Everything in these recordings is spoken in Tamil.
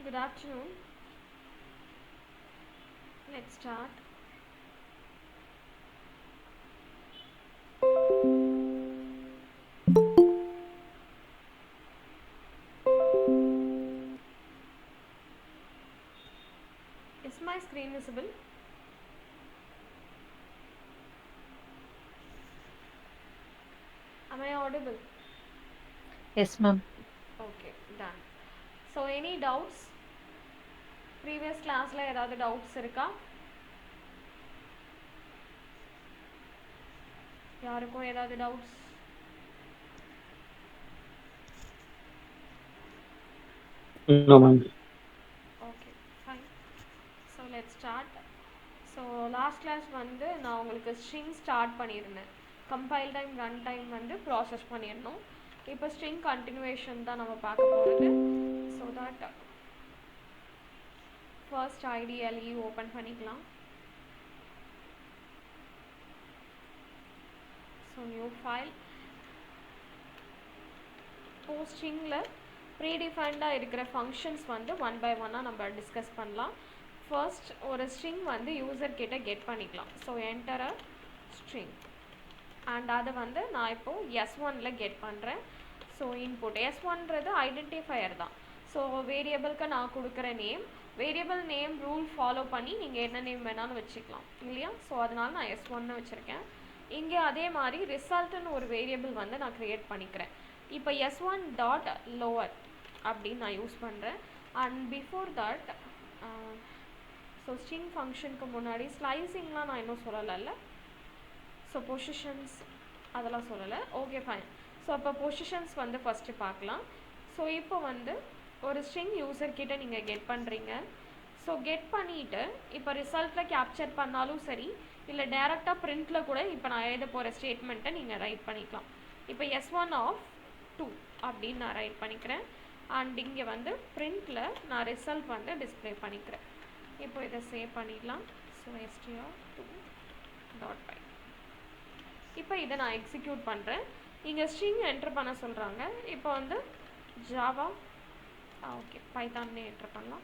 Good afternoon. Let's start. Is my screen visible? Am I audible? Yes, ma'am. Okay, done. So any doubts? Previous classல ஏதாவது doubts இருக்கா? யாருக்கும் ஏதாவது doubts? No, ma'am. Okay, fine. So let's start. So last class வந்து நான் உங்களுக்கு string start பண்ணியிருந்தேன். Compile time, run time வந்து process பண்ணியிருந்தோம். இப்போ string continuation தான் நம்ம பார்க்க போகிறது. So that first IDLE open பண்ணிக்கலாம். So new file. இப்போ ஸ்ட்ரிங்கில் ப்ரீடிஃபைண்டாக இருக்கிற ஃபங்க்ஷன்ஸ் வந்து ஒன் பை ஒன்னாக நம்ம டிஸ்கஸ் பண்ணலாம். ஃபர்ஸ்ட் ஒரு ஸ்ட்ரிங் வந்து யூசர் கிட்ட கெட் பண்ணிக்கலாம். So enter a string and அதை வந்து நான் இப்போது S1ல் கெட் பண்ணுறேன். ஸோ இன்புட் S1ன்றது ஐடென்டிஃபையர் தான். ஸோ வேரியபிளுக்கு நான் கொடுக்குற name, variable name rule follow பண்ணி நீங்கள் என்ன நேம் வேணாலும் வச்சுக்கலாம் இல்லையா. ஸோ அதனால நான் S1ன்னு வச்சுருக்கேன். இங்கே அதே மாதிரி ரிசல்ட்டுன்னு ஒரு வேரியபிள் வந்து நான் க்ரியேட் பண்ணிக்கிறேன். இப்போ S1 டாட் லோவர் அப்படின்னு நான் யூஸ் பண்ணுறேன். And before that so string ஃபங்க்ஷனுக்கு முன்னாடி ஸ்லைசிங்லாம் நான் இன்னும் சொல்லலைல்ல. ஸோ பொசிஷன்ஸ் அதெல்லாம் சொல்லலை. Okay fine. ஸோ அப்போ பொசிஷன்ஸ் வந்து ஃபஸ்ட்டு பார்க்கலாம். ஸோ இப்போ வந்து ஒரு ஸ்ட்ரிங் யூசர்கிட்ட நீங்கள் கெட் பண்ணுறீங்க. ஸோ கெட் பண்ணிவிட்டு இப்போ ரிசல்ட்டில் கேப்சர் பண்ணாலும் சரி, இல்லை டேரெக்டாக ப்ரிண்ட்டில் கூட இப்போ நான் எழுத போகிற ஸ்டேட்மெண்ட்டை நீங்கள் ரைட் பண்ணிக்கலாம். இப்போ S1 ஆஃப் 2 அப்படின்னு நான் ரைட் பண்ணிக்கிறேன். அண்ட் இங்கே வந்து ப்ரிண்ட்டில் நான் ரிசல்ட் வந்து டிஸ்பிளே பண்ணிக்கிறேன். இப்போ இதை சேவ் பண்ணிடலாம். So str2 dot py. இப்போ இதை நான் எக்ஸிக்யூட் பண்ணுறேன். இங்கே ஸ்ட்ரிங் என்ட்ரு பண்ண சொல்கிறாங்க. இப்போ வந்து ஜாவா ஓகே பைத்தான்னே என்ட்ரு பண்ணலாம்.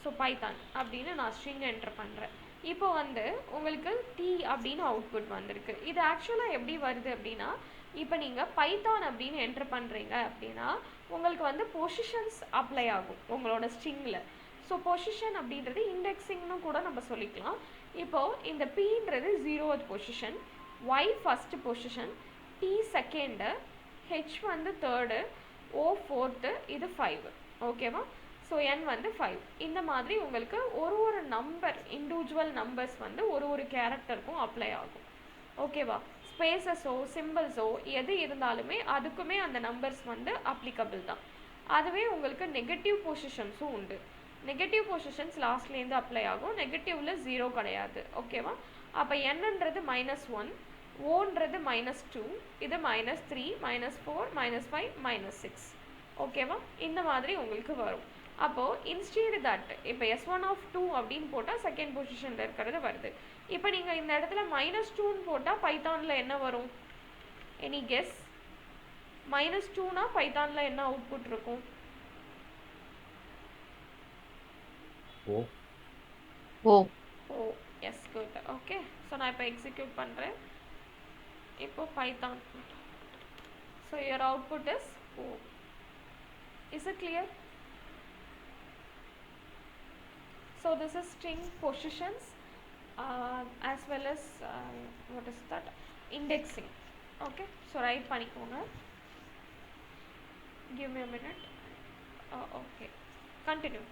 ஸோ பைத்தான் அப்படின்னு நான் ஸ்ட்ரிங் என்ட்ரு பண்ணுறேன். இப்போ வந்து உங்களுக்கு டி அப்படின்னு அவுட்புட் வந்திருக்கு. இது ஆக்சுவலாக எப்படி வருது அப்படின்னா, இப்போ நீங்கள் பைத்தான் அப்படின்னு என்ட்ரு பண்ணுறீங்க அப்படின்னா உங்களுக்கு வந்து பொசிஷன்ஸ் அப்ளை ஆகும் உங்களோட ஸ்ட்ரிங்கில். ஸோ பொசிஷன் அப்படின்றது இண்டெக்ஸிங்னு கூட நம்ம சொல்லிக்கலாம். இப்போது இந்த பின்றது 0th position, Y first position, T second, H வந்து தேர்டு, ஓ ஃபோர்த்து, இது 5. ஓகேவா. ஸோ n வந்து 5. இந்த மாதிரி உங்களுக்கு ஒரு ஒரு நம்பர் இண்டிவிஜுவல் நம்பர்ஸ் வந்து ஒரு கேரக்டருக்கும் அப்ளை ஆகும். ஓகேவா. ஸ்பேசஸோ சிம்பிள்ஸோ எது இருந்தாலுமே அதுக்குமே அந்த நம்பர்ஸ் வந்து அப்ளிகபிள் தான். அதுவே உங்களுக்கு நெகட்டிவ் பொசிஷன்ஸும் உண்டு. நெகட்டிவ் பொசிஷன்ஸ் லாஸ்ட்லேருந்து அப்ளை ஆகும். நெகட்டிவில் 0 கிடையாது. ஓகேவா. அப்போ என்னன்றது -1, ஓன்றது -2, இது -3, -4, -5, -6. ஓகேவா. இந்த மாதிரி உங்களுக்கு வரும். அப்போது இன்ஸ்டீட் தட் இப்போ S1 ஆஃப் 2 அப்படின்னு போட்டால் செகண்ட் பொசிஷனில் இருக்கிறது வருது. இப்போ நீங்கள் இந்த இடத்துல -2ன்னு போட்டால் பைத்தானில் என்ன வரும்? Any guess? -2னா பைத்தானில் என்ன அவுட்புட் இருக்கும்? O. Oh oh yes good. Okay. So நான் இப்போ எக்ஸிக்யூட் பண்ணுறேன். இப்போ Python. So your output is O. Is it clear? So this is string positions as well as what is that, indexing. Okay, so write பண்ணிக்கோங்க. Give me a minute. Okay, continue.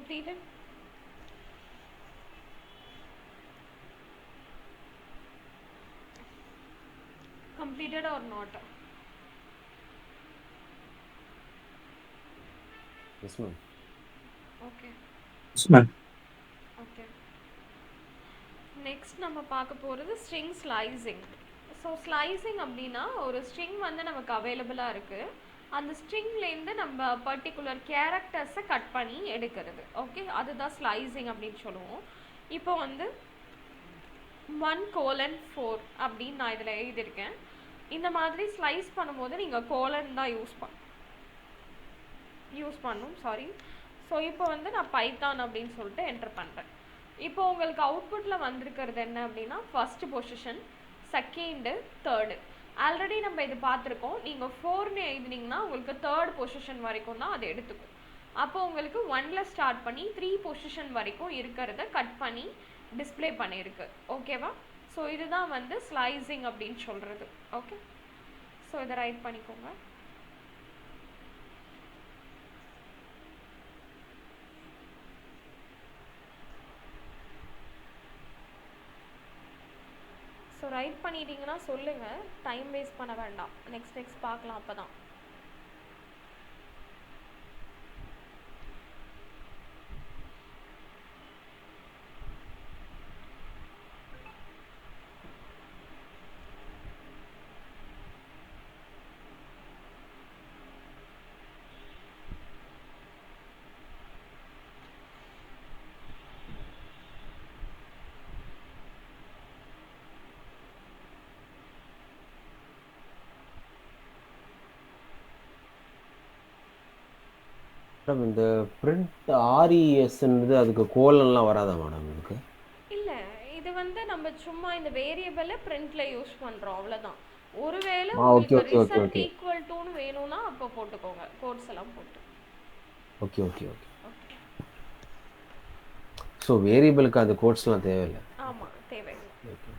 completed? Completed or not? Yes, ma'am. Okay. Yes, ma'am. Okay. Next நம்ம பார்க்க போகிறது ஸ்ட்ரிங் ஸ்லைசிங். ஸோ ஸ்லைசிங் அப்படின்னா ஒரு ஸ்ட்ரிங் வந்து நமக்கு அவைலபிளாக இருக்குது, அந்த ஸ்ட்ரிங்லேருந்து நம்ம பர்டிகுலர் கேரக்டர்ஸை கட் பண்ணி எடுக்கிறது. ஓகே, அதுதான் ஸ்லைசிங் அப்படின்னு சொல்லுவோம். இப்போ வந்து 1:4 அப்படின்னு நான் இதில் எழுதியிருக்கேன். இந்த மாதிரி ஸ்லைஸ் பண்ணும்போது நீங்கள் கோலன் தான் யூஸ் பண்ணணும். சாரி. ஸோ இப்போ வந்து நான் பைத்தான் அப்படின்னு சொல்லிட்டு என்டர் பண்ணுறேன். இப்போ உங்களுக்கு அவுட்புட்டில் வந்திருக்கிறது என்ன அப்படின்னா first position, second, third. Already நம்ம இது பார்த்துருக்கோம். நீங்கள் 4ன்னு எழுதினீங்கன்னா உங்களுக்கு தேர்ட் பொசிஷன் வரைக்கும் தான் அது எடுத்துக்கும். அப்போ உங்களுக்கு 1ல் ஸ்டார்ட் பண்ணி 3 பொசிஷன் வரைக்கும் இருக்கிறத கட் பண்ணி டிஸ்பிளே பண்ணியிருக்கு. ஓகேவா? ஸோ இதுதான் வந்து ஸ்லைசிங் அப்படின்னு சொல்கிறது. ஓகே, ஸோ இதை ரைட் பண்ணிக்கோங்க. ஸோ ரைட் பண்ணிட்டீங்கன்னா சொல்லுங்கள், டைம் வேஸ்ட் பண்ண வேண்டாம். நெக்ஸ்ட் பார்க்கலாம். அப்போ தான் மேடம் இந்த பிரிண்ட் ஆர்இஎஸ்ன்றது அதுக்கு கோலன்லாம் வராதா மேடம் இதுக்கு? இல்லை, இது வந்து நம்ம சும்மா இந்த வேரியபிளை பிரிண்டில் யூஸ் பண்ணுறோம், அவ்வளோதான். ஒருவேளை ஓகே உங்களுக்கு okay okay result okay equal டுன்னு வேணும்னா அப்போ போட்டுக்கோங்க, கோட்ஸ் எல்லாம் போட்டு. Okay okay okay. Okay, so வேரியபிளுக்கு அந்த கோட்ஸ்லாம் தேவையில்லை. ஆமாம், தேவையில்லை. Okay.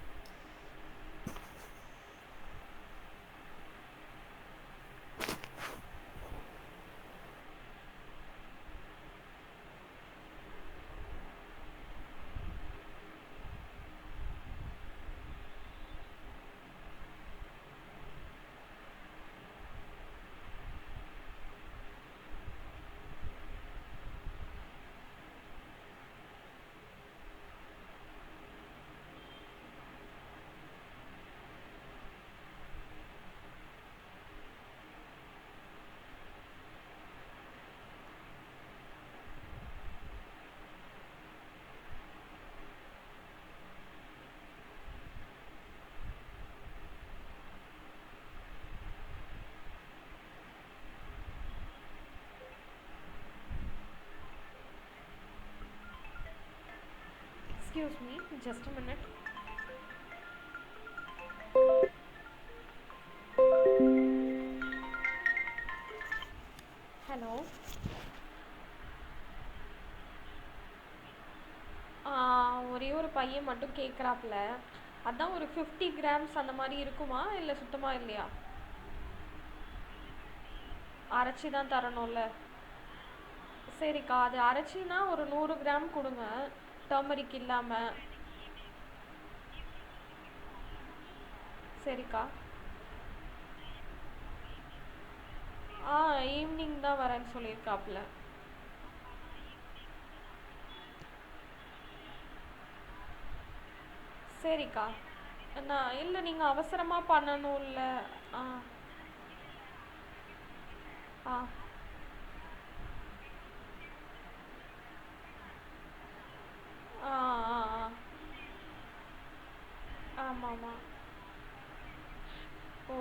Excuse me, just a minute. Hello, ஒரே ஒரு பையன் மட்டும் கேட்குறாப்புல, அதான் ஒரு 50 கிராம்ஸ் அந்த மாதிரி இருக்குமா இல்லை சுத்தமாக இல்லையா? அரைச்சி தான் தரணும்ல? சரிக்கா, அது அரைச்சின்னா ஒரு 100 கிராம் கொடுங்க, டர்மரிக் இல்லாமல். சரிக்கா. ஈவினிங் தான் வரேன்னு சொல்லியிருக்காப்புல. சரிக்கா. நான் இல்லை, நீங்கள் அவசரமாக பண்ணணும்ல. ஆ ஆ ஆ ஆ ஆ ஆமாம் ஆமாம். ஓ,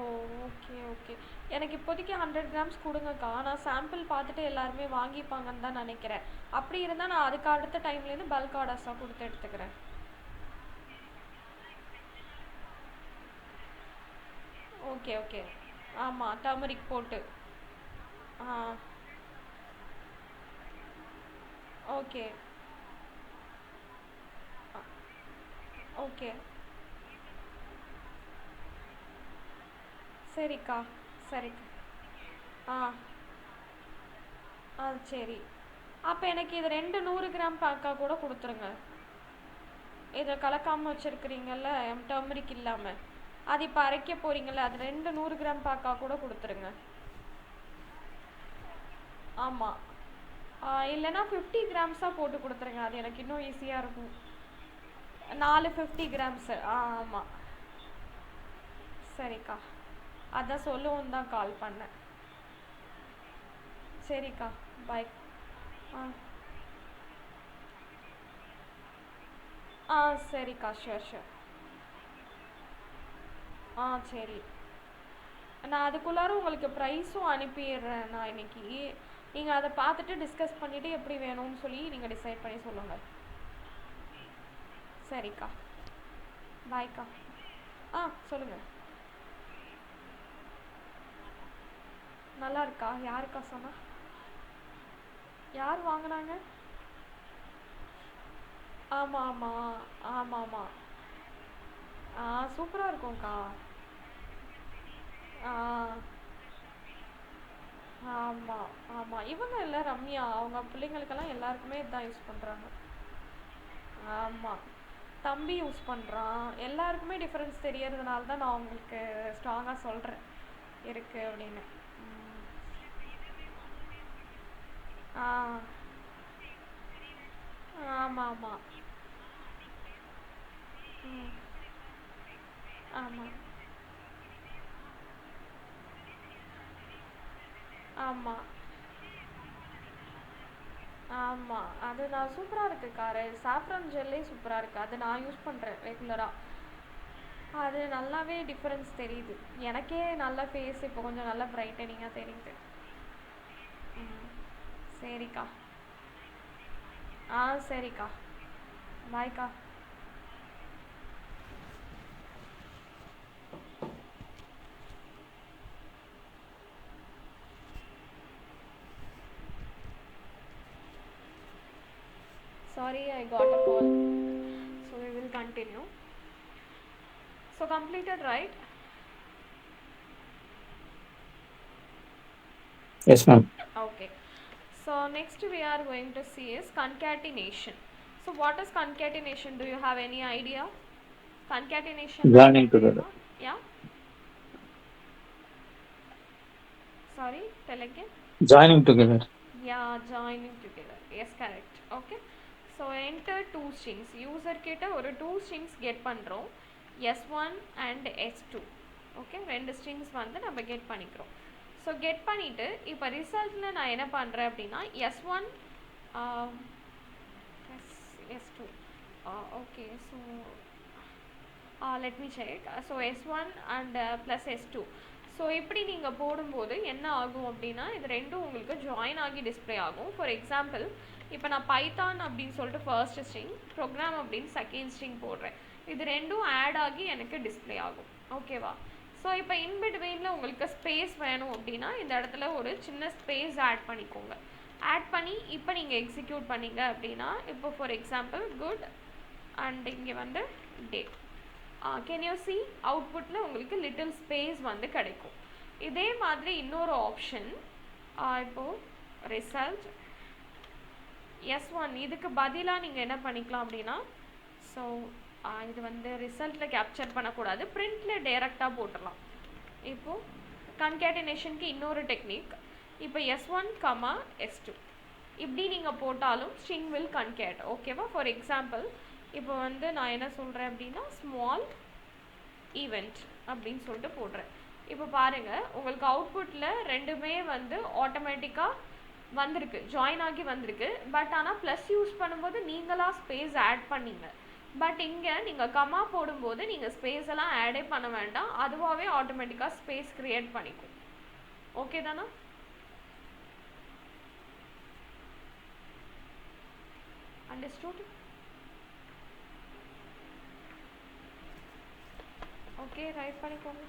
ஓகே ஓகே. எனக்கு இப்போதைக்கு 100 கிராம்ஸ் கொடுங்கக்கா. நான் சாம்பிள் பார்த்துட்டு எல்லாருமே வாங்கிப்பாங்கன்னு தான் நினைக்கிறேன். அப்படி இருந்தால் நான் அதுக்கு அடுத்த டைம்லேருந்து பல்க் ஆர்டர்ஸாக கொடுத்து எடுத்துக்கிறேன். Okay okay. ஆமாம், டர்மரிக் போட்டு. ஆ ஓகே ஓகே. சரிக்கா. சரிக்கா. ஆ ஆ சரி. அப்போ எனக்கு இது 2 100 கிராம் பேக்காக கூட கொடுத்துருங்க. இதை கலக்காமல் வச்சுருக்கிறீங்கல்ல டர்மரிக் இல்லாமல், அது இப்போ அரைக்க போகிறீங்கல்ல, அது 2 100 கிராம் பேக்காக கூட கொடுத்துருங்க. ஆமாம், இல்லைன்னா 50 கிராம்ஸாக போட்டு கொடுத்துருங்க, அது எனக்கு இன்னும் ஈஸியாக இருக்கும். 4 50 கிராம்ஸு. ஆமாம் சரிக்கா, அதான் சொல்லவும் தான் கால் பண்ணேன். சரிக்கா, பாய். சரிக்கா, ஷூர் ஷூர். சரி, நான் அதுக்குள்ளார உங்களுக்கு ப்ரைஸும் அனுப்பிடுறேன் நான் இன்னைக்கு. நீங்கள் அதை பார்த்துட்டு டிஸ்கஸ் பண்ணிவிட்டு எப்படி வேணும்னு சொல்லி நீங்கள் டிசைட் பண்ணி சொல்லுங்கள். சரிக்கா, பாய்க்கா. சொல்லுங்கள். நல்லா இருக்கா? யாருக்கா சொன்னா? யார் வாங்கினாங்க? ஆமாம் ஆமாம் ஆமாம் ஆமாம். சூப்பராக இருக்கும்க்கா. ஆமாம் ஆமாம், இவங்க இல்லை ரம்யா, அவங்க பிள்ளைங்களுக்கெல்லாம் எல்லாருக்குமே இதுதான் யூஸ் பண்ணுறாங்க. ஆமாம், தம்பி யூஸ் பண்ணுறான், எல்லாருக்குமே டிஃப்ரென்ஸ் தெரியறதுனால தான் நான் உங்களுக்கு ஸ்ட்ராங்காக சொல்கிறேன் இருக்குது அப்படின்னு. ஆமாம் ஆமாம். ஆமாம் ஆமாம் ஆமாம், அது நான் சூப்பராக இருக்குது காரு. சாஃப்ரான் ஜெல்லே சூப்பராக இருக்குது, அது நான் யூஸ் பண்ணுறேன் ரெகுலராக. அது நல்லாவே டிஃப்ரென்ஸ் தெரியுது எனக்கே. நல்ல ஃபேஸ் இப்போ கொஞ்சம் நல்லா ப்ரைட்டனிங்காக தெரியுது. சரிக்கா. சரிக்கா, பாய்க்கா. Sorry, I got a call. So we will continue. So completed, right? Yes, ma'am. Okay. So next we are going to see is concatenation. So what is concatenation? Do you have any idea? Concatenation. Joining together. Yeah. Sorry, tell again. Joining together. Yeah, joining together. Yes, correct. Okay. So enter 2 strings. User கிட்ட ஒரு 2 strings get பண்ணுறோம், S1 and S2. Okay, 2 strings வந்து நம்ம கெட் பண்ணிக்கிறோம். ஸோ கெட் பண்ணிவிட்டு இப்போ ரிசல்ட்டில் நான் என்ன பண்ணுறேன் அப்படின்னா S1 S2. Okay, so let me check. So S1 and plus S2. So இப்படி நீங்கள் போடும்போது என்ன ஆகும் அப்படின்னா, இது ரெண்டும் உங்களுக்கு ஜாயின் ஆகி டிஸ்பிளே ஆகும். ஃபார் எக்ஸாம்பிள், இப்போ நான் பைத்தான் அப்படின்னு சொல்லிட்டு ஃபர்ஸ்ட் ஸ்ட்ரிங், ப்ரோக்ராம் அப்படின்னு செகண்ட் ஸ்ட்ரிங் போடுறேன். இது ரெண்டும் ஆட் ஆகி எனக்கு டிஸ்பிளே ஆகும். ஓகேவா? ஸோ இப்போ இன்பிட்வீனில் உங்களுக்கு ஸ்பேஸ் வேணும் அப்படின்னா இந்த இடத்துல ஒரு சின்ன ஸ்பேஸ் ஆட் பண்ணிக்கோங்க. ஆட் பண்ணி இப்போ நீங்கள் எக்ஸிக்யூட் பண்ணிங்க அப்படின்னா, இப்போ ஃபார் எக்ஸாம்பிள் குட் அண்ட் இங்கே வந்து டே. கேன் யூ சி அவுட்புட்டில் உங்களுக்கு லிட்டில் ஸ்பேஸ் வந்து கிடைக்கும். இதே மாதிரி இன்னொரு ஆப்ஷன், இப்போது ரிசல்ட் S1 இதுக்கு பதிலாக நீங்கள் என்ன பண்ணிக்கலாம் அப்படின்னா, ஸோ இது வந்து ரிசல்ட்டில் கேப்சர் பண்ணக்கூடாது, பிரிண்டில் டைரெக்டாக போட்டுடலாம். இப்போது கன்கேட்டினேஷனுக்கு இன்னொரு டெக்னிக், இப்போ S1, S2 இப்படி நீங்கள் போட்டாலும் ஸ்ட்ரிங் வில் கன்கேட். ஓகேவா? ஃபார் எக்ஸாம்பிள், இப்போ வந்து நான் என்ன சொல்கிறேன் அப்படின்னா, ஸ்மால் ஈவெண்ட் அப்படின்னு சொல்லிட்டு போடுறேன். இப்போ பாருங்கள், உங்களுக்கு அவுட்புட்டில் ரெண்டுமே வந்து ஆட்டோமேட்டிக்காக வந்திருக்கு, ஜாயின் ஆகி வந்திருக்கு. பட் ஆனால் ப்ளஸ் யூஸ் பண்ணும்போது நீங்களாக ஸ்பேஸ் ஆட் பண்ணிங்க. பட் இங்கே நீங்கள் கமா போடும்போது நீங்கள் ஸ்பேஸ் எல்லாம் ஆடே பண்ண வேண்டாம், அதுவாகவே ஆட்டோமேட்டிக்காக ஸ்பேஸ் க்ரியேட் பண்ணிக்கும். ஓகே தானா? அண்டர்ஸ்டூட்? ஓகே, ரைட் பண்ணிக்கோங்க.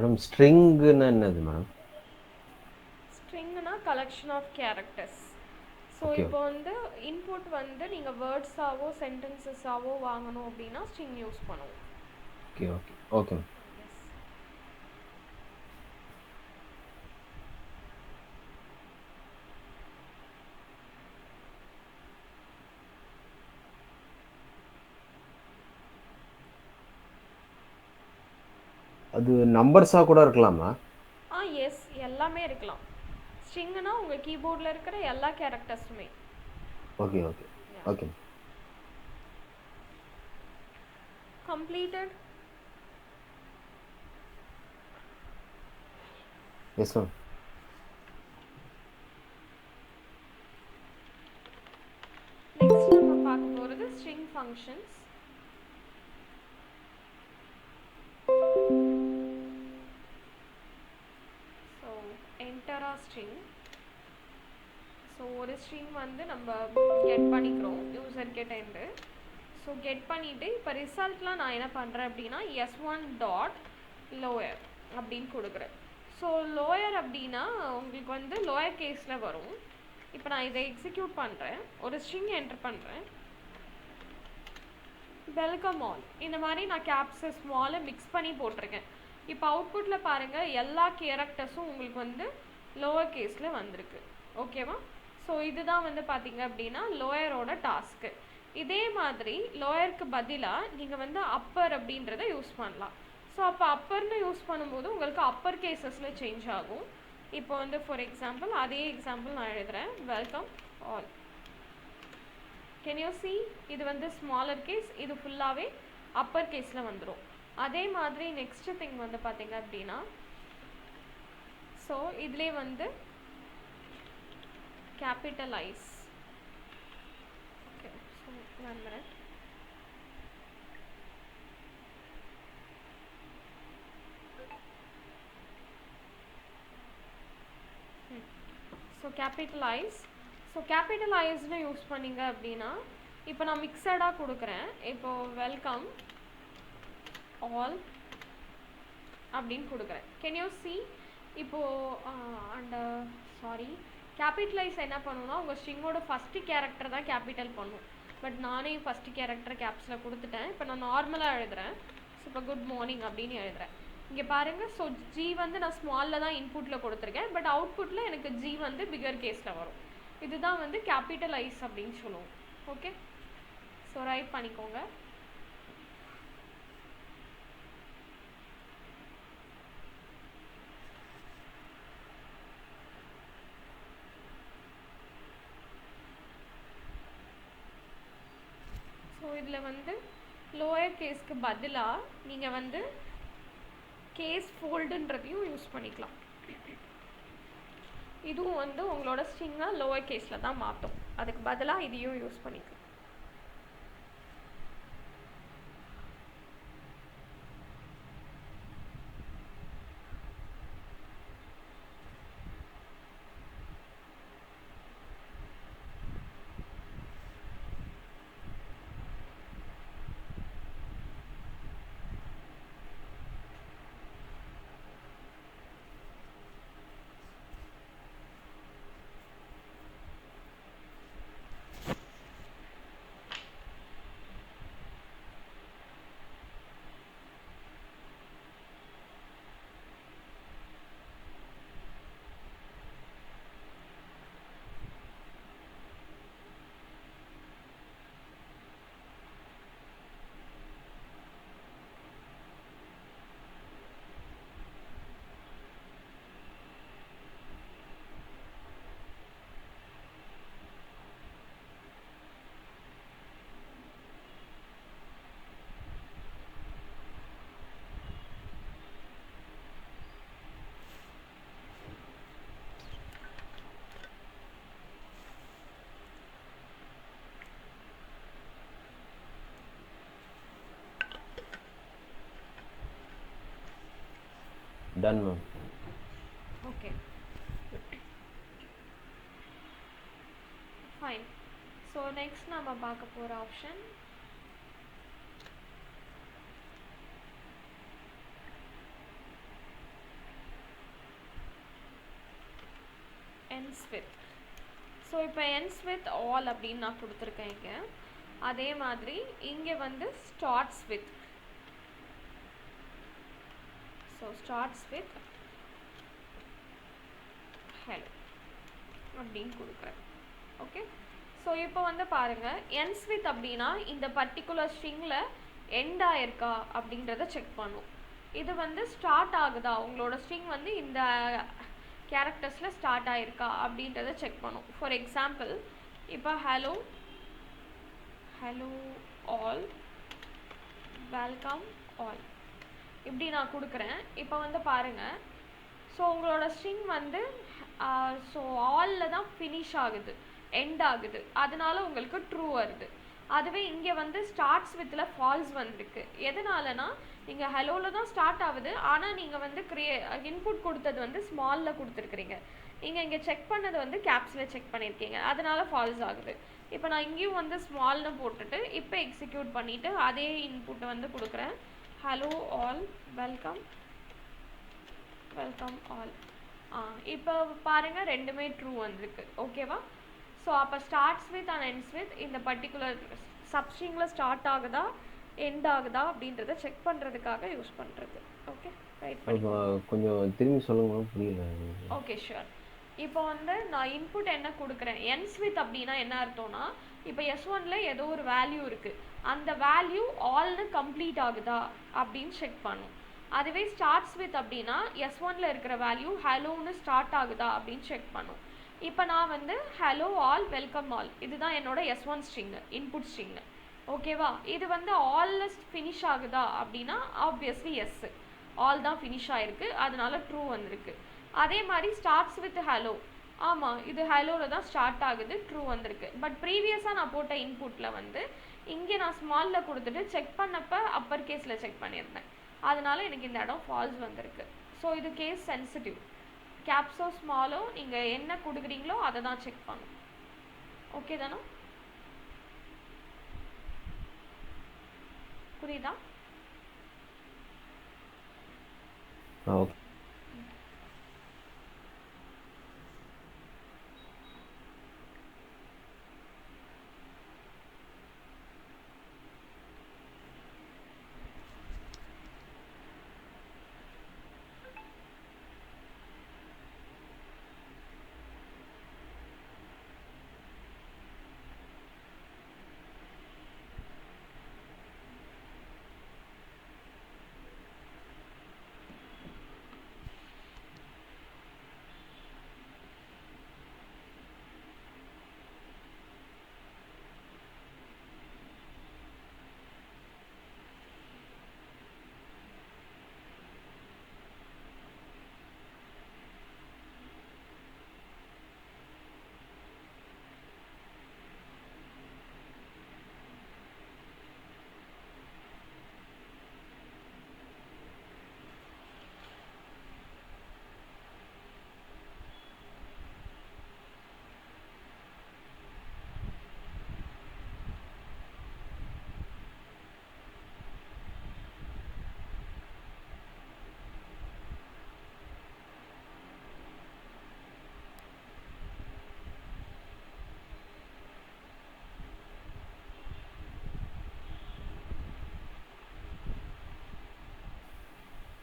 மேடம் ஸ்ட்ரிங்குன்னா என்னது மேடம்? ஸ்ட்ரிங்னா collection of characters. So Okay. இப்போ வந்து இன்புட் வந்து நீங்கள் வேர்ட்ஸாவோ சென்டென்சஸாவோ வாங்கணும் அப்படின்னா ஸ்ட்ரிங் யூஸ் பண்ணுவோம். Okay okay okay. அது நம்பர்ஸாக கூட இருக்கலாமா? எஸ், எல்லாமே இருக்கலாம். ஸ்ட்ரிங்னா உங்கள் கீபோர்டில் இருக்கிற எல்லா கேரக்டர்ஸுமே. Okay okay okay. Completed. Yes ma'am. Next நம்ம பார்க்க போகிறது string functions. So enter a string. So ஒரு ஸ்ட்ரிங் வந்து நம்ம கெட் பண்ணிக்கிறோம் யூசர் கிட்டேருந்து. ஸோ கெட் பண்ணிவிட்டு இப்போ ரிசல்ட்லாம் நான் என்ன பண்ணுறேன் அப்படின்னா s1 டாட் லோயர் அப்படின்னு கொடுக்குறேன். ஸோ லோயர் அப்படின்னா உங்களுக்கு வந்து லோயர் கேஸில் வரும். இப்போ நான் இதை எக்ஸிக்யூட் பண்ணுறேன், ஒரு ஸ்ட்ரிங் என்டர் பண்ணுறேன், வெல்கம் ஆல். இந்த மாதிரி நான் கேப்ஸு ஸ்மாலை மிக்ஸ் பண்ணி போட்டிருக்கேன். இப்போ அவுட்புட்டில் பாருங்கள் எல்லா கேரக்டர்ஸும் உங்களுக்கு வந்து லோவர் கேஸில் வந்திருக்கு. ஓகேவா? ஸோ இதுதான் வந்து பார்த்தீங்க அப்படின்னா லோயரோட டாஸ்க்கு. இதே மாதிரி லோயருக்கு பதிலாக நீங்கள் வந்து அப்பர் அப்படின்றத யூஸ் பண்ணலாம். ஸோ அப்போ அப்பர்னு யூஸ் பண்ணும்போது உங்களுக்கு அப்பர் கேசஸில் சேஞ்ச் ஆகும். இப்போ வந்து ஃபார் எக்ஸாம்பிள் அதே எக்ஸாம்பிள் நான் எழுதுகிறேன், welcome all. Can you see? இது வந்து ஸ்மாலர் கேஸ், இது ஃபுல்லாகவே அப்பர் கேஸில் வந்துடும். அதே மாதிரி நெக்ஸ்ட் திங் வந்து பார்த்தீங்க அப்படின்னா ஸோ இதிலே வந்து capitalize. Okay, so 1 minute. So capitalize. So கேபிட்டலைஸ்னு யூஸ் பண்ணிங்க அப்படின்னா இப்போ நான் மிக்சடாக கொடுக்குறேன். இப்போது வெல்கம் ஆல் அப்படின்னு கொடுக்குறேன். Can you see? இப்போது அண்ட் சாரி, கேபிட்டலைஸ் என்ன பண்ணுன்னா உங்கள் ஸ்ட்ரிங்கோட ஃபஸ்ட்டு கேரக்டர் தான் கேபிட்டல் பண்ணும். பட் நானே ஃபஸ்ட்டு கேரக்டர் கேப்ஸில் கொடுத்துட்டேன். இப்போ நான் நார்மலாக எழுதுகிறேன். ஸோ இப்போ குட் மார்னிங் அப்படின்னு எழுதுகிறேன். இங்கே பாருங்கள், ஸோ ஜி வந்து நான் ஸ்மாலில் தான் இன்புட்டில் கொடுத்துருக்கேன், பட் அவுட்புட்டில் எனக்கு ஜி வந்து பிகர் கேஸில் வரும். இதுதான் வந்து கேபிட்டலைஸ் அப்படின்னு சொல்லுவோம். ஓகே, ஸோ ரைட் பண்ணிக்கோங்க. ஸோ இதில் வந்து லோயர் கேஸ்க்கு பதிலாக நீங்கள் வந்து கேஸ் ஃபோல்டுன்றதையும் யூஸ் பண்ணிக்கலாம். இதுவும் வந்து உங்களோட ஸ்ட்ரிங்கை லோவர் கேஸில் தான் மாற்றும். அதுக்கு பதிலாக இதையும் யூஸ் பண்ணிக்கலாம். Done, ma'am. Okay. Fine. So next நம்ம பார்க்க போற ஆப்ஷன் ends with. ஸோ இப்போ ends with all அப்படின்னு நான் கொடுத்துருக்கேன் இங்கே. அதே மாதிரி இங்கே வந்து starts with. So starts with hello அப்படின்னு கொடுக்குறேன். ஓகே, ஸோ இப்போ வந்து பாருங்கள், ends with அப்படின்னா இந்த பர்டிகுலர் ஸ்ட்ரிங்கில் எண்ட் ஆயிருக்கா அப்படின்றத செக் பண்ணும். இது வந்து ஸ்டார்ட் ஆகுதா, உங்களோட ஸ்ட்ரிங் வந்து இந்த கேரக்டர்ஸில் ஸ்டார்ட் ஆயிருக்கா அப்படின்றத செக் பண்ணும். ஃபார் எக்ஸாம்பிள் இப்போ ஹலோ ஆல், வெல்கம் ஆல் இப்படி நான் கொடுக்குறேன். இப்போ வந்து பாருங்கள், ஸோ உங்களோட ஸ்ட்ரிங் வந்து ஸோ ஆலில் தான் ஃபினிஷ் ஆகுது, எண்ட் ஆகுது, அதனால உங்களுக்கு ட்ரூ வருது. அதுவே இங்கே வந்து ஸ்டார்ட்ஸ் வித்தில் ஃபால்ஸ் வந்திருக்கு. எதனாலனா நீங்கள் ஹலோவில் தான் ஸ்டார்ட் ஆகுது, ஆனால் நீங்கள் வந்து இன்புட் கொடுத்தது வந்து ஸ்மாலில் கொடுத்துருக்குறீங்க. நீங்கள் இங்கே செக் பண்ணது வந்து கேப்ஸில் செக் பண்ணியிருக்கீங்க, அதனால ஃபால்ஸ் ஆகுது. இப்போ நான் இங்கேயும் வந்து ஸ்மால்னு போட்டுட்டு இப்போ எக்ஸிக்யூட் பண்ணிவிட்டு அதே இன்புட்டை வந்து கொடுக்குறேன். Hello all, welcome all. இப்போ பாருங்கள், ரெண்டுமே ட்ரூ வந்திருக்கு. ஓகேவா? ஸோ அப்போ starts with and ends with இந்த பர்டிகுலர் சப்ஸ்ட்ரிங்கில் ஸ்டார்ட் ஆகுதா எண்ட் ஆகுதா அப்படின்றத செக் பண்ணுறதுக்காக யூஸ் பண்ணுறது. ஓகே, ரைட் பண்ணி கொஞ்சம் திரும்பி சொல்லுங்க, புரியல. Okay, sure. இப்போ வந்து நான் இன்புட் என்ன கொடுக்குறேன், எண்ட்ஸ் வித் அப்படின்னா என்ன அர்த்தம்னா, இப்போ S1ல ஏதோ ஒரு வேல்யூ இருக்குது, அந்த வேல்யூ ஆல்னு கம்ப்ளீட் ஆகுதா அப்படின்னு செக் பண்ணும். அதுவே ஸ்டார்ட்ஸ் வித் அப்படின்னா S1ல இருக்கிற வேல்யூ ஹலோன்னு ஸ்டார்ட் ஆகுதா அப்படின்னு செக் பண்ணும். இப்போ நான் வந்து ஹலோ ஆல், வெல்கம் ஆல், இதுதான் என்னோட S1 ஸ்ட்ரிங்கு, இன்புட் ஸ்ட்ரிங்கு. ஓகேவா? இது வந்து ஆலில் ஃபினிஷ் ஆகுதா அப்படின்னா ஆப்வியஸ்லி எஸ், ஆல் தான் ஃபினிஷ் ஆகிருக்கு, அதனால ட்ரூ வந்திருக்கு. அதே மாதிரி ஸ்டார்ட்ஸ் வித் ஹலோ, ஆமாம் இது ஹலோவில் தான் ஸ்டார்ட் ஆகுது, ட்ரூ வந்திருக்கு. பட் ப்ரீவியஸாக நான் போட்ட இன்புட்டில் வந்து இங்கே நான் ஸ்மாலில் கொடுத்துட்டு செக் பண்ணப்போ அப்பர் கேஸில் செக் பண்ணியிருந்தேன், அதனால எனக்கு இந்த இடம் ஃபால்ஸ் வந்திருக்கு. ஸோ இது கேஸ் சென்சிட்டிவ். கேப்ஸோ ஸ்மாலோ நீங்கள் என்ன கொடுக்குறீங்களோ அதை தான் செக் பண்ணும். ஓகே தானே? புரியுதா? Okay.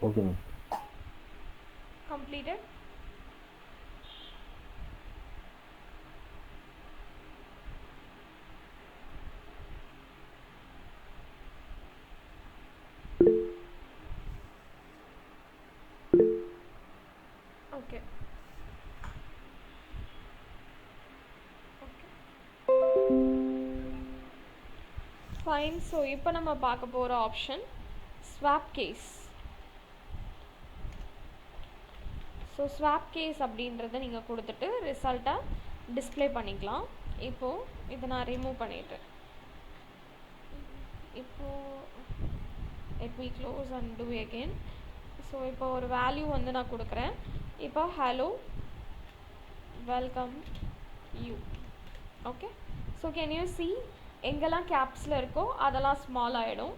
Okay ma'am. Completed. Okay. Fine. So இப்போ நம்ம பார்க்க போற option swap case. So swap case அப்படின்றத நீங்கள் கொடுத்துட்டு ரிசல்ட்டை டிஸ்பிளே பண்ணிக்கலாம். இப்போது இதை நான் ரிமூவ் பண்ணிட்டேன். இப்போது let me close and do again. So இப்போ ஒரு வேல்யூ வந்து நான் கொடுக்குறேன். இப்போ hello welcome you. Okay, so can you see எங்கெல்லாம் கேப்ஸில் இருக்கோ அதெல்லாம் ஸ்மால் ஆகிடும்,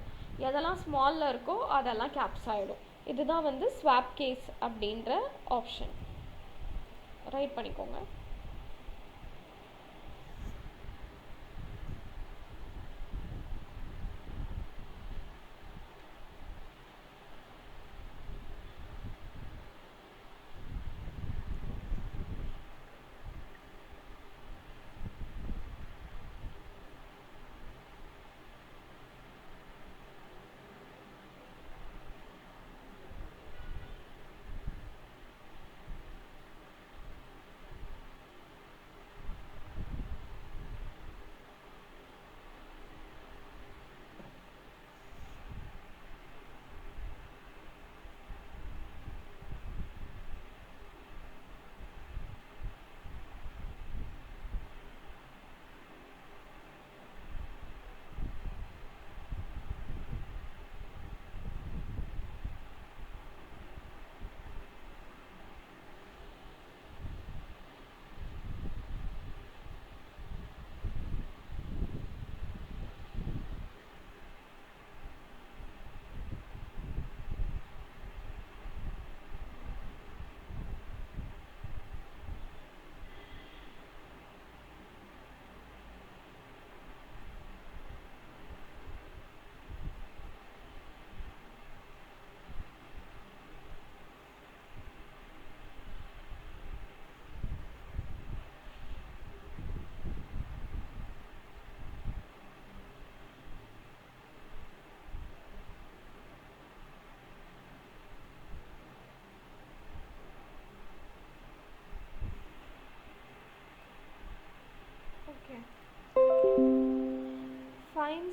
எதெல்லாம் ஸ்மாலில் இருக்கோ அதெல்லாம் கேப்ஸ் ஆகிடும். இதுதான் வந்து ஸ்வாப் கேஸ் அப்படின்ற ஆப்ஷன். ரைட் பண்ணிக்கோங்க.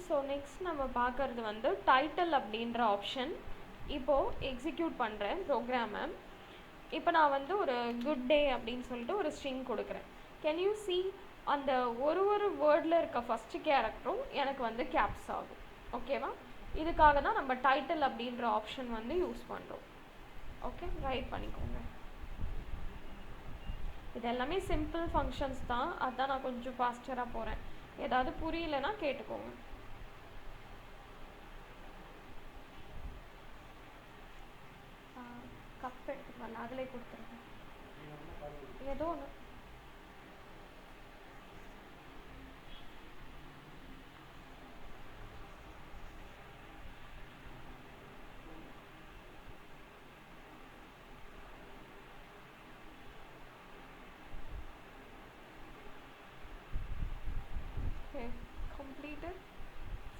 ஸோ நெக்ஸ்ட் நம்ம பார்க்குறது வந்து டைட்டில் அப்படின்ற ஆப்ஷன். இப்போது எக்ஸிக்யூட் பண்ணுறேன் ப்ரோக்ராமை. இப்போ நான் வந்து ஒரு குட் டே அப்படின்னு சொல்லிட்டு ஒரு ஸ்ட்ரிங் கொடுக்குறேன். கேன் யூ see அந்த ஒரு வேர்டில் இருக்க ஃபஸ்ட்டு கேரக்டரும் எனக்கு வந்து கேப்ஸ் ஆகும். ஓகேவா? இதுக்காக தான் நம்ம டைட்டில் அப்படின்ற ஆப்ஷன் வந்து யூஸ் பண்ணுறோம். ஓகே, ரைட் பண்ணிக்கோங்க. இது எல்லாமே சிம்பிள் ஃபங்க்ஷன்ஸ் தான், அதான் நான் கொஞ்சம் ஃபாஸ்டராக போகிறேன். ஏதாவது புரியலைன்னா கேட்டுக்கோங்க. கப் எடுத்துட்டு வரல, அதிலே கொடுத்துருங்க. ஏதோ ஒன்று. கம்ப்ளீட்டட்.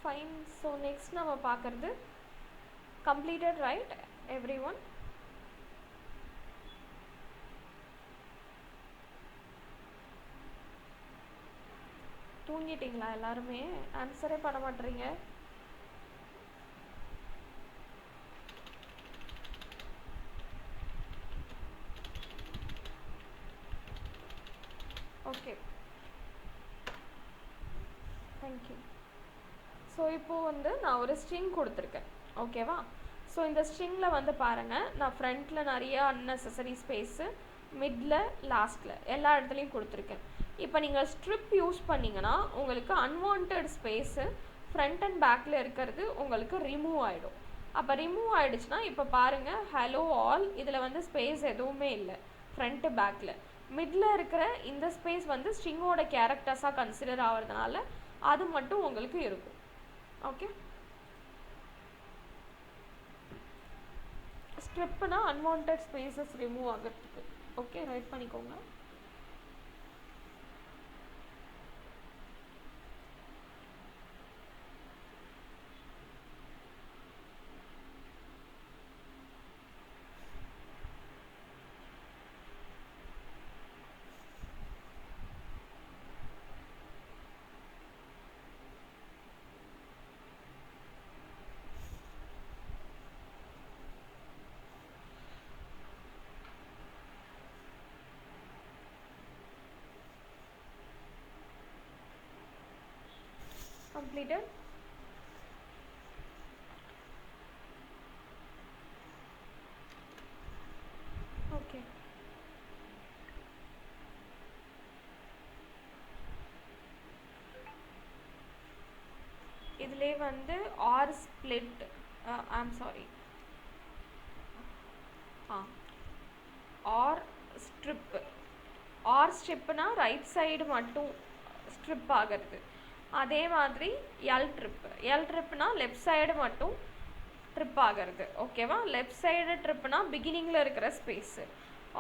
ஃபைன். ஸோ நெக்ஸ்ட் நம்ம பார்க்குறது கம்ப்ளீட்டட், ரைட் எவ்ரி ஒன்? தூங்கிட்டீங்களா எல்லாருமே? ஆன்சரே பண்ண மாட்டேறீங்க. Okay, thank you. ஸோ இப்போது வந்து நான் ஒரு ஸ்ட்ரிங் கொடுத்துருக்கேன். ஓகேவா? ஸோ இந்த ஸ்ட்ரிங்கில் வந்து பாருங்கள், நான் ஃப்ரண்ட்டில் நிறைய அன்னெசரி ஸ்பேஸு, மிடில், லாஸ்ட்டில் எல்லா இடத்துலையும் கொடுத்துருக்கேன். இப்போ நீங்கள் ஸ்ட்ரிப் யூஸ் பண்ணிங்கன்னா உங்களுக்கு அன்வான்ட் ஸ்பேஸு ஃப்ரண்ட் அண்ட் பேக்கில் இருக்கிறது உங்களுக்கு ரிமூவ் ஆகிடும். அப்போ ரிமூவ் ஆகிடுச்சுன்னா இப்போ பாருங்கள், ஹலோ ஆல், இதில் வந்து ஸ்பேஸ் எதுவுமே இல்லை ஃப்ரண்ட்டு பேக்கில். மிடில் இருக்கிற இந்த ஸ்பேஸ் வந்து ஸ்ட்ரிங்கோட கேரக்டர்ஸாக கன்சிடர் ஆகிறதுனால அது மட்டும் உங்களுக்கு இருக்கும். ஓகே, ஸ்ட்ரிப்னா அன்வான்ட் ஸ்பேசஸ் ரிமூவ் ஆகிறதுக்கு. ஓகே, ரைட் பண்ணிக்கோங்க. Completed. Okay. இதிலே வந்து R split, I'm sorry, R strip. R ஸ்ட்ரிப்புனா ரைட் சைடு மட்டும் ஸ்ட்ரிப் ஆகிறது. அதே மாதிரி எல் ட்ரிப்புனா லெஃப்ட் சைடு மட்டும் ட்ரிப் ஆகிறது. ஓகேவா? லெஃப்ட் சைடு ட்ரிப்புனா பிகினிங்கில் இருக்கிற ஸ்பேஸு,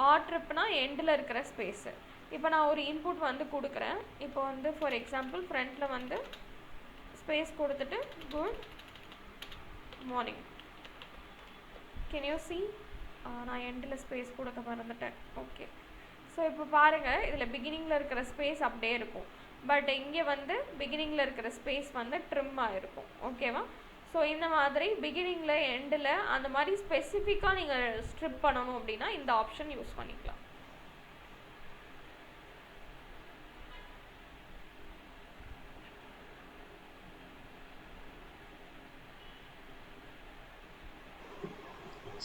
ஆர் ட்ரிப்புனா எண்டில் இருக்கிற ஸ்பேஸு. இப்போ நான் ஒரு இன்புட் வந்து கொடுக்குறேன். இப்போ வந்து ஃபார் எக்ஸாம்பிள் ஃப்ரண்ட்டில் வந்து ஸ்பேஸ் கொடுத்துட்டு good morning. Can you see? நான் எண்டில் ஸ்பேஸ் கொடுக்க மறந்துட்டேன். ஓகே, ஸோ இப்போ பாருங்கள், இதில் பிகினிங்கில் இருக்கிற ஸ்பேஸ் அப்படியே இருக்கும். பட் இங்கே வந்து பிகினிங்கில் இருக்கிற ஸ்பேஸ் வந்து ட்ரிம் ஆகிருக்கும். ஓகேவா? ஸோ இந்த மாதிரி பிகினிங்கில் எண்டில் அந்த மாதிரி ஸ்பெசிஃபிக்காக நீங்கள் ஸ்ட்ரிப் பண்ணணும் அப்படின்னா இந்த ஆப்ஷன் யூஸ் பண்ணிக்கலாம்.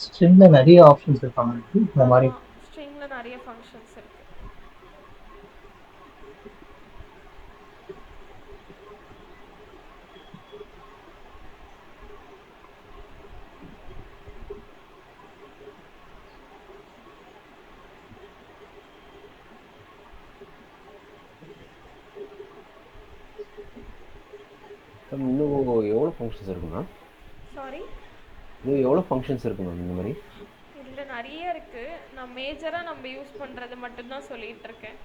ஸ்ட்ரிங்ல நிறைய ஆப்ஷன்ஸ் இருப்பாங்க இந்த மாதிரி. ஸ்ட்ரிங்கில் நிறைய ஃபங்க்ஷன்ஸ் இருக்குது. இன்னும் எவ்வளோ ஃபங்க்ஷன்ஸ் இருக்கு மேம்? சாரி, இன்னும் எவ்வளோ ஃபங்க்ஷன்ஸ் இருக்கு மேம் இந்த மாதிரி? இதில் நிறைய இருக்குது. நான் மேஜராக நம்ம யூஸ் பண்ணுறது மட்டும்தான் சொல்லிகிட்டு இருக்கேன்.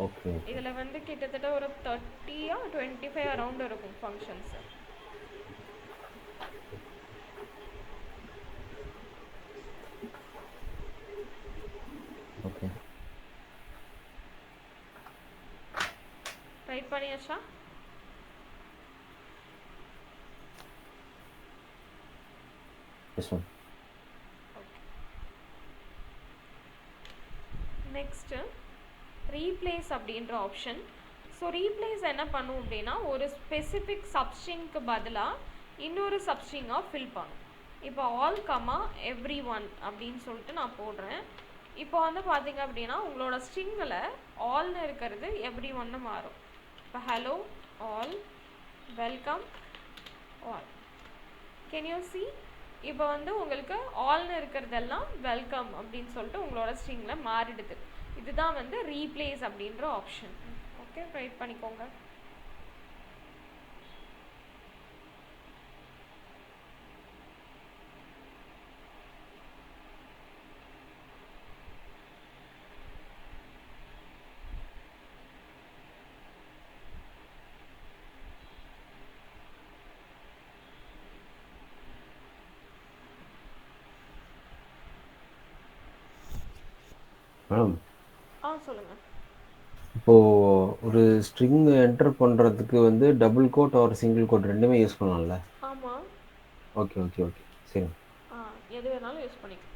ஓகே, இதில் வந்து கிட்டத்தட்ட ஒரு 30 or 25 அரௌண்ட் இருக்கும் ஃபங்க்ஷன்ஸு. ஓகே, ரைட் பண்ணியாச்சா? Yes ma'am. Okay. Next replace அப்படின்ற ஆப்ஷன். ஸோ ரீப்ளேஸ் என்ன பண்ணும் அப்படின்னா ஒரு ஸ்பெசிஃபிக் சப்ஸ்ட்ரிங்க்கு பதிலாக இன்னொரு சப்ஸ்ட்ரிங்காக ஃபில் பண்ணும். இப்போ ஆல் கமா எவ்ரி ஒன் அப்படின்னு சொல்லிட்டு நான் போடுறேன். இப்போ வந்து பார்த்தீங்க அப்படின்னா உங்களோட ஸ்ட்ரிங்கில் ஆல்னு இருக்கிறது எவ்ரி ஒன்று மாறும். இப்போ hello all, welcome all. Can you see? இப்போ வந்து உங்களுக்கு ஆல்னு இருக்கிறதெல்லாம் வெல்கம் அப்படின்னு சொல்லிட்டு உங்களோட ஸ்ட்ரிங்கில் மாறிடுது. இதுதான் வந்து ரீப்ளேஸ் அப்படின்ற ஆப்ஷன். ஓகே, ரைட் பண்ணிக்கோங்க. மேடம் சொல்லுங்கள். இப்போது ஒரு ஸ்ட்ரிங் என்டர் பண்ணுறதுக்கு வந்து டபுள் கோட் ஒரு சிங்கிள் கோட் ரெண்டுமே யூஸ் பண்ணலாம்ல? ஆமாம். ஓகே ஓகே ஓகே, சரி. எது வேணாலும் யூஸ் பண்ணிக்கலாம்.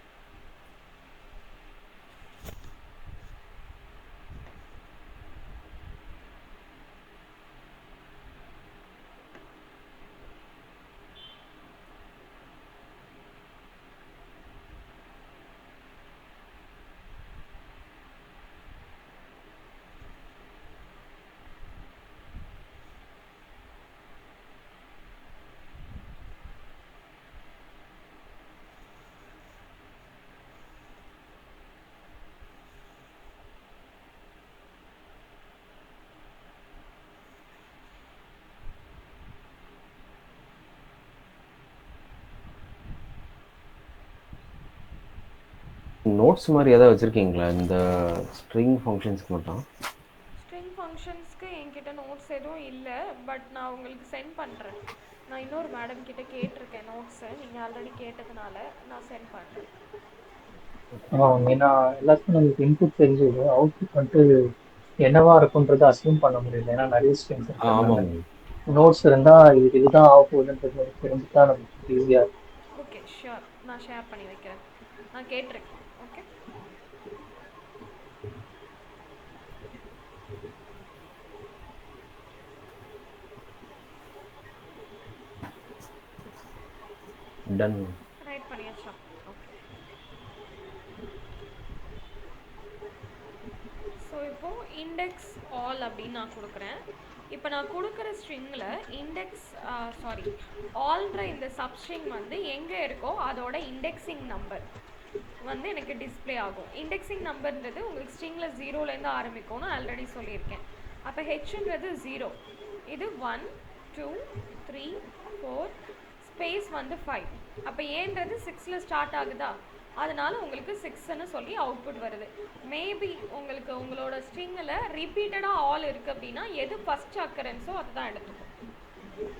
நோட்ஸ் மாதிரி ஏதாவது வச்சுருக்கீங்களா இந்த ஸ்ட்ரிங் ஃபங்க்ஷன்ஸ்க்கு மட்டும்? ஸ்ட்ரிங் ஃபங்க்ஷன்ஸ்க்கு என்கிட்ட நோட்ஸ் எதுவும் இல்லை, பட் நான் உங்களுக்கு சென்ட் பண்ணுறேன். நான் இன்னொரு மேடம் கிட்ட கேட்டிருக்கேன் நோட்ஸு, நீங்கள் ஆல்ரெடி கேட்டதுனால நான் சென்ட் பண்ணுறேன். ஏன்னா எல்லாத்துக்கும் நமக்கு இன்புட் தெரிஞ்சது, அவுட்புட் வந்துட்டு என்னவா இருக்குன்றது அசியூம் பண்ண முடியல. ஏன்னா நிறைய ஸ்ட்ரிங்ஸ் இருக்கிறதுனால ஆமாம். நோட்ஸ் இருந்தால் இதுதான் ஆக போகுதுன்றது தெரிஞ்சுட்டா நமக்கு ஈஸியாக இருக்கும். ஓகே, ஷியோர், நான் ஷேர் பண்ணி வைக்கிறேன். நான் கேட்டிருக்கேன். ஓகே. டன். ரைட் பண்ணியாச்சா? ஓகே. ஸோ இப்போது இண்டெக்ஸ் ஆல் அப்படின்னு நான் கொடுக்குறேன். இப்போ நான் கொடுக்குற ஸ்ட்ரிங்கில் இண்டெக்ஸ் ஆல்ன்ற இந்த சப்ஸ்ட்ரிங் வந்து எங்கே இருக்கோ அதோட இண்டெக்ஸிங் நம்பர் வந்து எனக்கு டிஸ்பிளே ஆகும். இண்டெக்ஸிங் நம்பர்ன்றது உங்களுக்கு ஸ்ட்ரிங்கில் 0லேருந்து ஆரம்பிக்கும்னு ஆல்ரெடி சொல்லியிருக்கேன். அப்போ ஹெச்ன்றது 0, இது 1 2 3 4 ஸ்பேஸ் வந்து 5. அப்போ ஏன்றது 6ல் ஸ்டார்ட் ஆகுதா, அதனால உங்களுக்கு 6ன்னு சொல்லி அவுட்புட் வருது. மேபி உங்களுக்கு உங்களோட ஸ்ட்ரிங்கில் ரிப்பீட்டடாக ஆல் இருக்குது அப்படின்னா எது ஃபஸ்ட் அக்கரன்ஸோ அதுதான் எடுத்துக்கும்.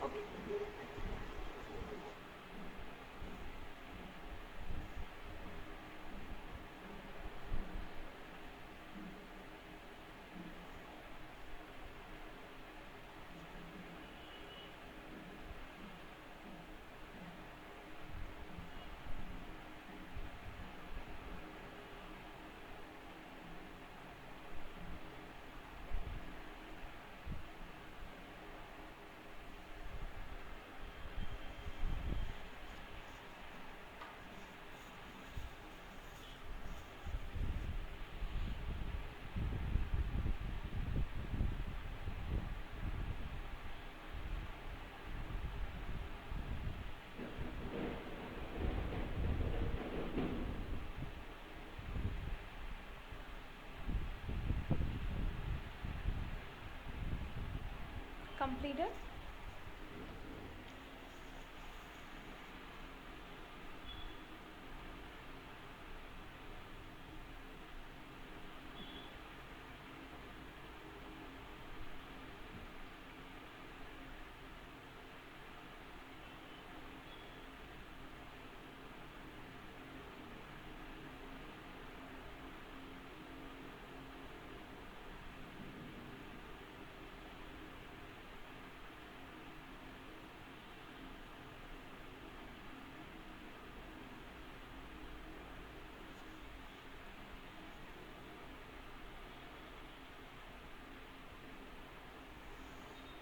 Okay. Completed.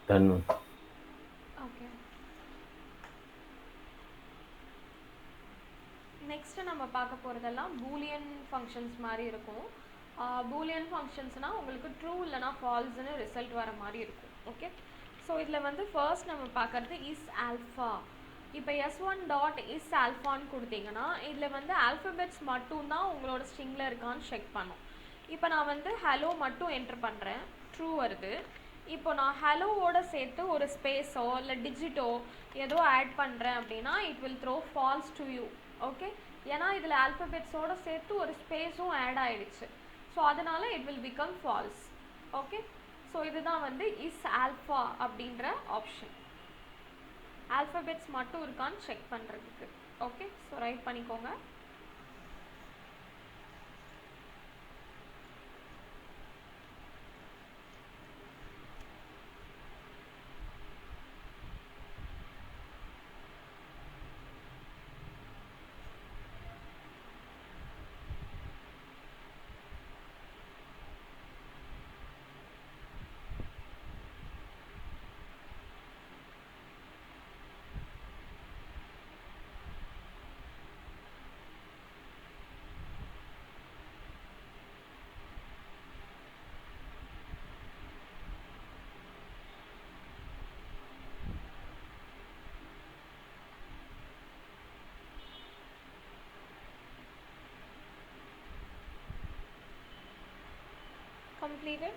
Done. Okay. Next நம்ம பார்க்க போகிறதெல்லாம் பூலியன் ஃபங்க்ஷன்ஸ் மாதிரி இருக்கும். பூலியன் ஃபங்க்ஷன்ஸ்னால் உங்களுக்கு ட்ரூ இல்லைனா ஃபால்ஸ்னு ரிசல்ட் வர மாதிரி இருக்கும். ஓகே. ஸோ இதில் வந்து ஃபர்ஸ்ட் நம்ம பார்க்குறது இஸ் ஆல்ஃபா. இப்போ S1 டாட் இஸ் ஆல்ஃபான்னு கொடுத்தீங்கன்னா இதில் வந்து ஆல்ஃபபெட்ஸ் மட்டும்தான் உங்களோட ஸ்ட்ரிங்கில் இருக்கான்னு செக் பண்ணும். இப்போ நான் வந்து ஹலோ மட்டும் என்ட்ரு பண்ணுறேன், ட்ரூ வருது. இப்போ நான் ஹலோவோட சேர்த்து ஒரு ஸ்பேஸோ இல்லை டிஜிட்டோ ஏதோ ஆட் பண்ணுறேன் அப்படின்னா it will throw false to you. Okay. ஏன்னா இதில் ஆல்ஃபபெட்ஸோடு சேர்த்து ஒரு ஸ்பேஸும் ஆட் ஆகிடுச்சு. ஸோ அதனால் it will become false. Okay. So இதுதான் வந்து இஸ் ஆல்ஃபா அப்படின்ற ஆப்ஷன். ஆல்ஃபபெட்ஸ் மட்டும் இருக்கான்னு செக் பண்ணுறதுக்கு. ஓகே. ஸோ ரைட் பண்ணிக்கோங்க. Completed.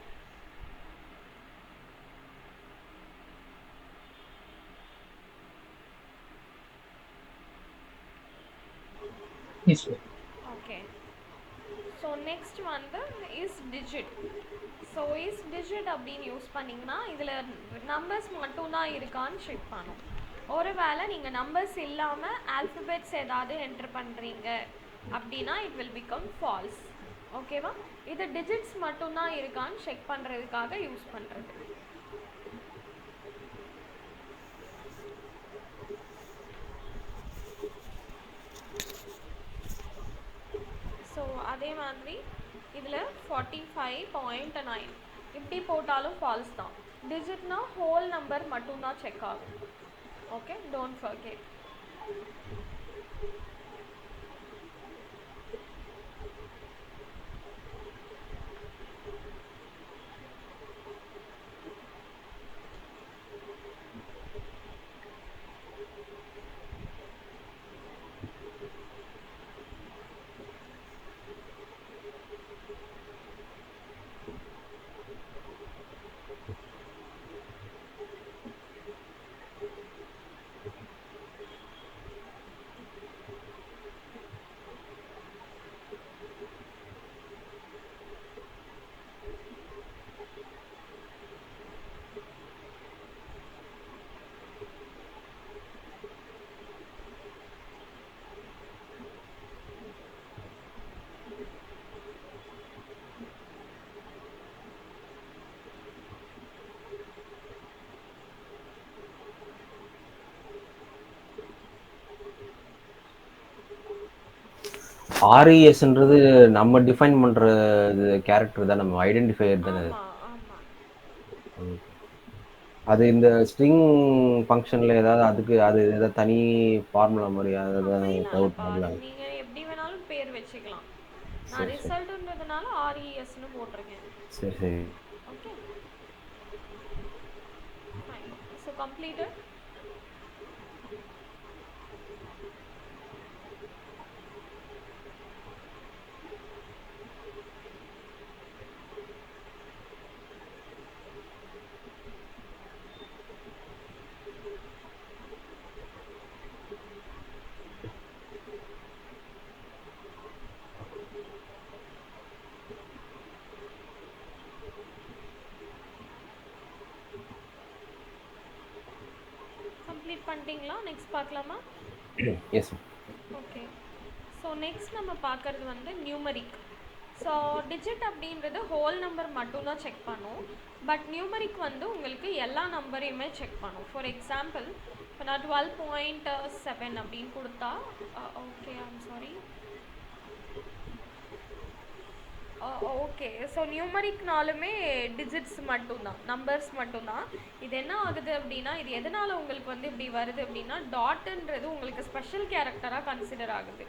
Yes, sir. Okay. So next வந்து is digit. So is digit அப்படின்னு யூஸ் பண்ணிங்கன்னா இதில் நம்பர்ஸ் மட்டும்தான் இருக்கான்னு செக் பண்ணும். ஒருவேளை நீங்கள் நம்பர்ஸ் இல்லாமல் ஆல்ஃபபெட்ஸ் ஏதாவது என்ட்ரு பண்ணுறீங்க அப்படின்னா இட் வில் பிகம் ஃபால்ஸ். ஓகேவா? இது டிஜிட்ஸ் மட்டும்தான் இருக்கான்னு செக் பண்ணுறதுக்காக யூஸ் பண்ணுறது. ஸோ அதே மாதிரி இதில் 45.9 இப்படி போட்டாலும் ஃபால்ஸ் தான். டிஜிட்னா ஹோல் நம்பர் மட்டும்தான் செக் ஆகும். ஓகே. Don't forget. ஆர்இஎஸ்ன்றது நம்ம டிஃபைன் பண்ற கேரக்டர் தான், நம்ம ஐடென்டிஃபையர் தானே. அது இந்த ஸ்ட்ரிங் ஃபங்க்ஷன்ல ஏதாவது அதுக்கு அது ஏதாவது தனி ஃபார்முலா மாதிரி அதாவது நீங்க எப்படி வேணாலும் பேர் வச்சுக்கலாம். நான் ரிசல்ட்ன்றதுனால ஆர்இஎஸ்னு போட்டிருக்கேன். சரி சரி. ஓகே. ஃபைன். So completed. பண்ணிட்டீங்களா? நெக்ஸ்ட் பார்க்கலாமா? எஸ். ஓகே. ஸோ நெக்ஸ்ட் நம்ம பார்க்குறது வந்து நியூமரிக். ஸோ டிஜிட் அப்படின்றது ஹோல் நம்பர் மட்டும்தான் செக் பண்ணும். பட் நியூமரிக் வந்து உங்களுக்கு எல்லா நம்பரையுமே செக் பண்ணும். ஃபார் எக்ஸாம்பிள் இப்போ நான் 12.7 அப்படின்னு கொடுத்தா, okay I'm sorry, okay. So நியூமரிக்னாலுமே டிஜிட்ஸ் மட்டும்தான், நம்பர்ஸ் மட்டும்தான். இது என்ன ஆகுது அப்படின்னா, இது எதனால் உங்களுக்கு வந்து இப்படி வருது அப்படின்னா, டாட்டுன்றது உங்களுக்கு ஸ்பெஷல் கேரக்டராக கன்சிடர் ஆகுது.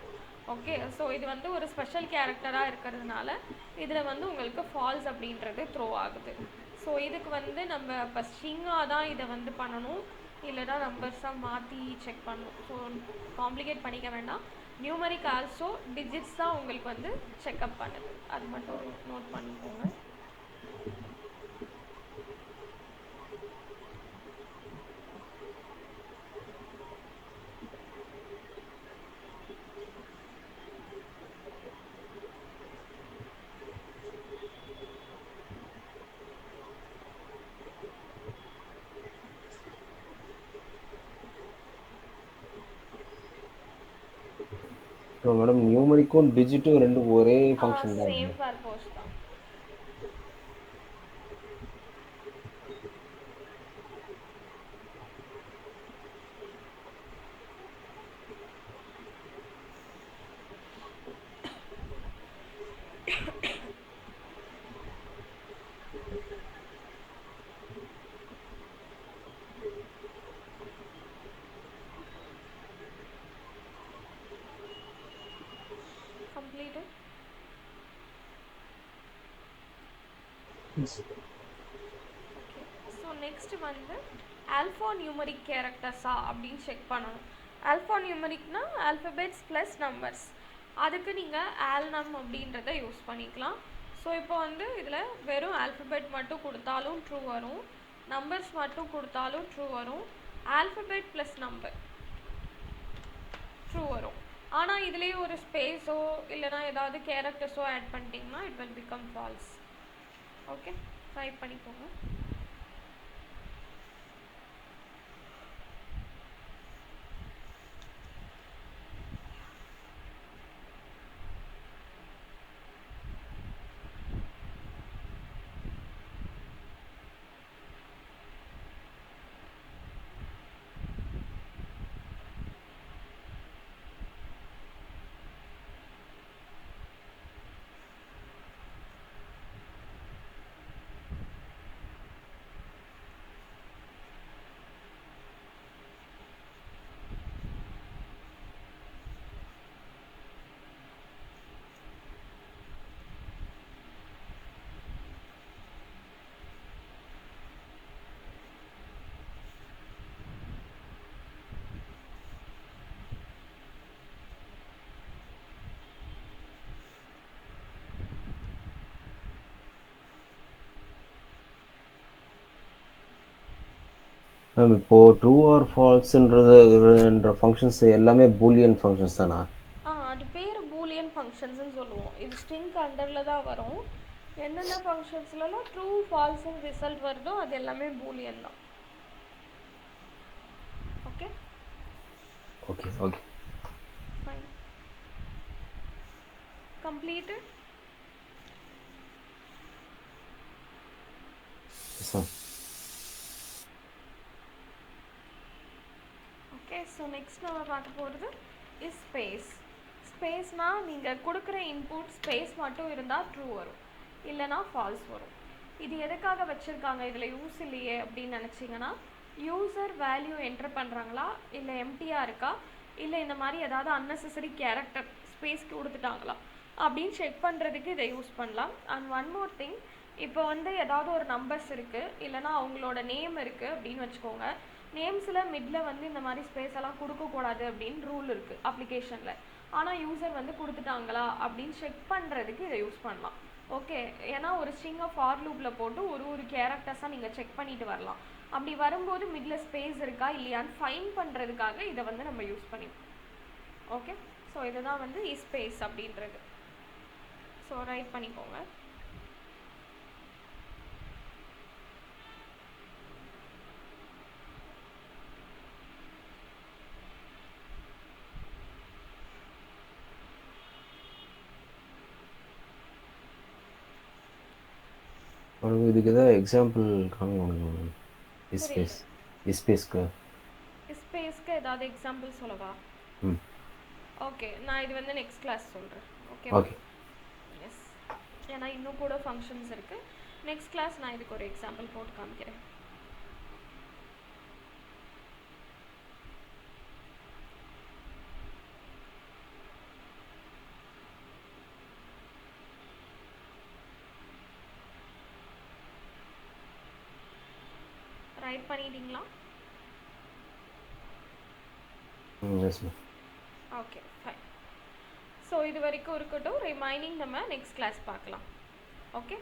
ஓகே. ஸோ இது வந்து ஒரு ஸ்பெஷல் கேரக்டராக இருக்கிறதுனால இதில் வந்து உங்களுக்கு ஃபால்ஸ் அப்படின்றது த்ரோ ஆகுது. ஸோ இதுக்கு வந்து நம்ம இப்போ ஸ்ட்ரிங்காக தான் இதை வந்து பண்ணணும், இல்லைனா நம்பர்ஸாக மாற்றி செக் பண்ணணும். ஸோ காம்ப்ளிகேட் பண்ணிக்க வேண்டாம். நியூமரிக் ஆல்சோ டிஜிட்ஸ் தான் உங்களுக்கு வந்து செக்அப் பண்ணுது, அது மட்டும் நோட் பண்ணிக்கோங்க. ஸோ மேடம் நியூமரிக்கும் டிஜிட்டும் ரெண்டும் ஒரே ஃபங்க்ஷன் தான். சேம் பர்பஸ் தான். Completed. Yes. Okay. So next வந்து ஆல்ஃபா நியூமரிக் கேரக்டர்ஸா அப்படின்னு செக் பண்ணணும். ஆல்ஃபா நியூமரிக்னா ஆல்ஃபபெட்ஸ் ப்ளஸ் நம்பர்ஸ். அதுக்கு நீங்கள் ஆல்நம் அப்படின்றத யூஸ் பண்ணிக்கலாம். ஸோ இப்போ வந்து இதில் வெறும் ஆல்ஃபபெட் மட்டும் கொடுத்தாலும் ட்ரூ வரும், நம்பர்ஸ் மட்டும் கொடுத்தாலும் ட்ரூ வரும், ஆல்ஃபபெட் ப்ளஸ் நம்பர் ட்ரூ வரும். ஆனால் இதுலேயே ஒரு ஸ்பேஸோ இல்லைனா ஏதாவது கேரக்டர்ஸோ ஆட் பண்ணிட்டீங்கன்னா it will become false. Okay, try பண்ணிக்கோங்க. மேம் இப்போது ட்ரூ ஆர் ஃபால்ஸுன்ற ஃபங்க்ஷன்ஸ் எல்லாமே பூலியன் ஃபங்க்ஷன்ஸ் தானா? அது பேர் பூலியன் ஃபங்க்ஷன்ஸ்னு சொல்லுவோம். இது ஸ்ட்ரிங்க் அண்டரில் தான் வரும். என்னென்ன ஃபங்க்ஷன்ஸ்லாம் ட்ரூ ஃபால்ஸுன்னு ரிசல்ட் வருதோ அது எல்லாமே பூலியன் தான். Okay okay okay fine. Completed. Sir okay. So next நம்ம பார்க்க போகிறது இஸ் ஸ்பேஸ். ஸ்பேஸ்னால் நீங்கள் கொடுக்குற இன்புட் ஸ்பேஸ் மட்டும் இருந்தால் ட்ரூ வரும், இல்லைனா ஃபால்ஸ் வரும். இது எதுக்காக வச்சுருக்காங்க, இதில் யூஸ் இல்லையே அப்படின்னு நினச்சிங்கன்னா, யூசர் வேல்யூ என்ட்ரு பண்ணுறாங்களா, இல்லை எம்டியாக இருக்கா, இல்லை இந்த மாதிரி ஏதாவது அன்னெசரி கேரக்டர் ஸ்பேஸ்க்கு கொடுத்துட்டாங்களா அப்படின்னு செக் பண்ணுறதுக்கு இதை யூஸ் பண்ணலாம். அண்ட் ஒன் மோர் திங், இப்போ வந்து ஏதாவது ஒரு நம்பர்ஸ் இருக்குது, இல்லைனா அவங்களோட நேம் இருக்குது அப்படின்னு வச்சுக்கோங்க. நேம்ஸில் மிடில் வந்து இந்த மாதிரி ஸ்பேஸ் எல்லாம் கொடுக்கக்கூடாது அப்படின்னு ரூல் இருக்குது அப்ளிகேஷனில். ஆனால் யூசர் வந்து கொடுத்துட்டாங்களா அப்படின்னு செக் பண்ணுறதுக்கு இதை யூஸ் பண்ணலாம். ஓகே, ஏன்னா ஒரு ஸ்ட்ரிங்கை ஃபார் லூப்பில் போட்டு ஒரு கேரக்டர்ஸாக நீங்கள் செக் பண்ணிட்டு வரலாம். அப்படி வரும்போது மிடில் ஸ்பேஸ் இருக்கா இல்லையான்னு ஃபைன் பண்ணுறதுக்காக இதை வந்து நம்ம யூஸ் பண்ணிப்போம். ஓகே, ஸோ இதுதான் வந்து ஸ்பேஸ் அப்படின்றது. ஸோ ரைட் பண்ணிக்கோங்க. இதுக்கு ஏதாவது எக்ஸாம்பிள் காணுங்க. ஸ்பேஸ் ஸ்பேஸ்க்கு ஏதாவது எக்ஸாம்பிள் சொல்லவா? ஓகே, நான் இது வந்து நெக்ஸ்ட் கிளாஸ் சொல்கிறேன். Okay okay. எஸ், ஏன்னா இன்னும் கூட ஃபங்க்ஷன்ஸ் இருக்குது. நெக்ஸ்ட் கிளாஸ் நான் இதுக்கு ஒரு எக்ஸாம்பிள் போட்டு காமிக்கிறேன். ரைட் பண்ணிட்டீங்களா? S ma'am. Okay fine. So இது வரைக்கும் இருக்கட்டும். ரிமைனிங் நம்ம நெக்ஸ்ட் கிளாஸ் பார்க்கலாம். ஓகே.